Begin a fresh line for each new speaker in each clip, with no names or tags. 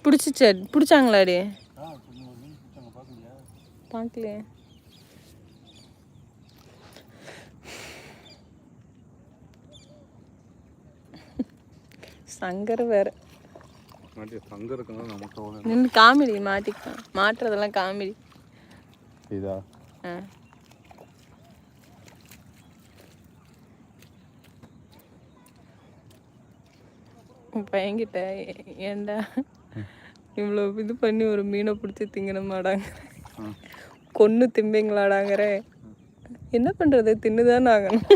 பிடிச்சாங்களாடி? பார்க்கலையே. சங்கர் வேற நின்று காமெடி மாட்டிக்கலாம். மாட்டுறதெல்லாம் காமெடி. பையன்கிட்ட ஏண்டா இவ்வளோ இது பண்ணி ஒரு மீனை பிடிச்சி திங்கணுமாடாங்க, கொன்று திம்பிங்களாடாங்கிற. என்ன பண்ணுறது, தின்னுதான் ஆகணும்.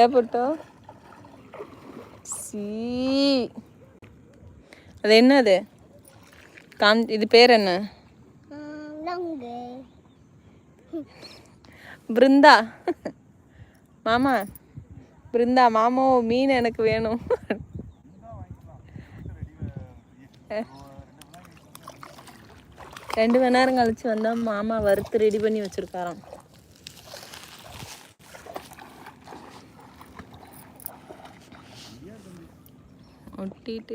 ஏப்பட்டோம் சீ. அது என்னது இது பேர் என்ன? பிருந்தா மாமா, பிருந்தா மாமோ மீன் எனக்கு வேணும். 2 மணி நேரம் கழிச்சு வந்தா மாமா வறுத்து ரெடி பண்ணி வச்சிருக்காராம். ஒட்டிட்டு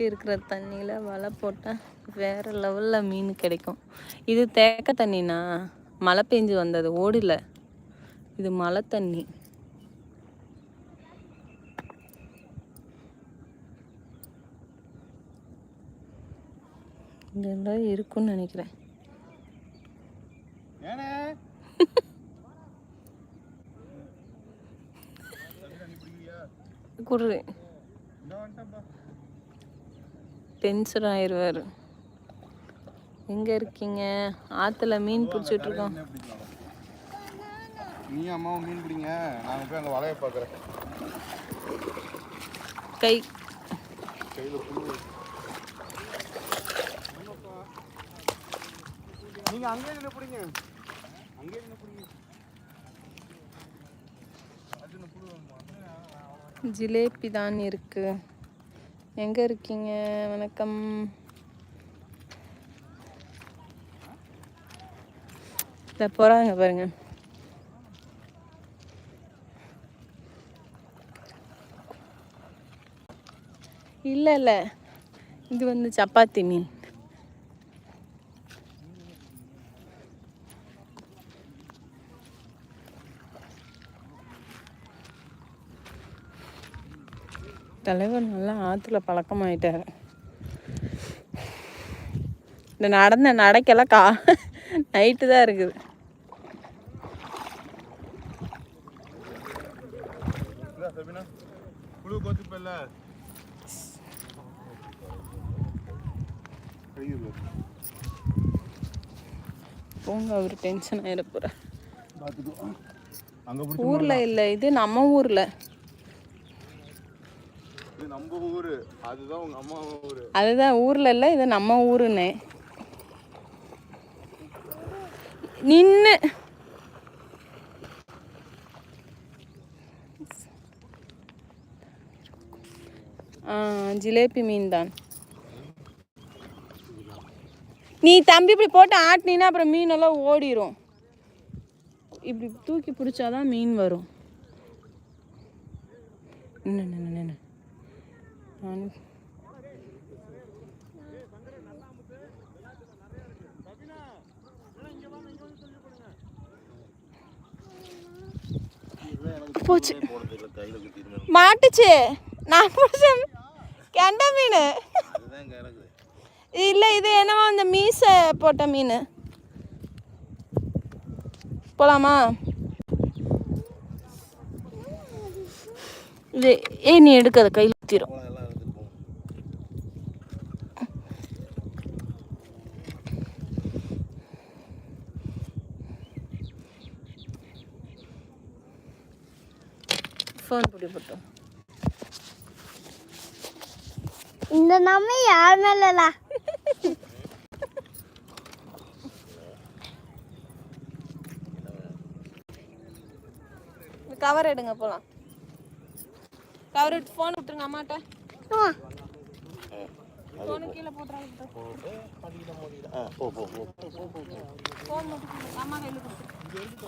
இருக்கிற தண்ணியில் வலை போட்டால் வேறு லெவலில் மீன் கிடைக்கும். இது தேக்க தண்ணினா மழை பெஞ்சு வந்தது, ஓடல. இது மழை தண்ணி. இதெல்லாம் இருக்குன்னு நினைக்கிறேன். குரு டென்ஷன் ஆயிடுவாரு. எங்க இருக்கீங்க? ஆத்துல மீன் பிடிச்சிட்டு இருக்கோம்.
நீ அம்மாவும் மீன் பிடிங்க, நாங்க போய் அந்த வலையை பார்க்குறேன். கையில் புழு. நீங்கள் அங்கேயே நின்று பிடிங்க, அங்கேயே நின்று பிடிங்க.
ஜிலேபி தான் இருக்கு. எங்க இருக்கீங்க? வணக்கம். இத போறாங்க பாருங்க. இல்ல இது வந்து சப்பாத்தி மீன். தலைவர் நல்லா ஆற்றுல பழக்கமாயிட்டார். இந்த நடைக்கெல்லாம் நைட்டு தான் இருக்குது. போங்க, அவர் டென்ஷன் ஆயிட போற. ஊர்ல இல்லை, இது நம்ம ஊர்ல. அதுதான் ஊர்ல இல்ல, இது நம்ம ஊருன்னு. நின்னு ஜிலேபி மீன் தான். நீ தம்பி இப்படி போட்டு ஆட்டினா அப்புறம் மீனெல்லாம் ஓடிரும். இப்படி தூக்கி பிடிச்சாதான் மீன் வரும். போச்சு, மாட்டுச்சு. நான் பிடிச்ச கெண்டை மீன் இல்லை, இது என்னவோ இந்த மீசை போட்ட மீன். போலாமா? இது நீ எடுக்காத, கையில் ஊத்திரும். ஃபோன் பிடி போட்டோம்.
இந்த நம்ம யார் மேல
கவர் எடுங்க, போலாம். கவர் எடுத்து ஃபோன் விட்டுருங்க அம்மாட்ட. ஃபோனு கீழே போட்டுறாங்க. ஃபோன் மட்டும் அம்மா கையில் கொடுத்து
இங்கே எடுத்துட்டோம்.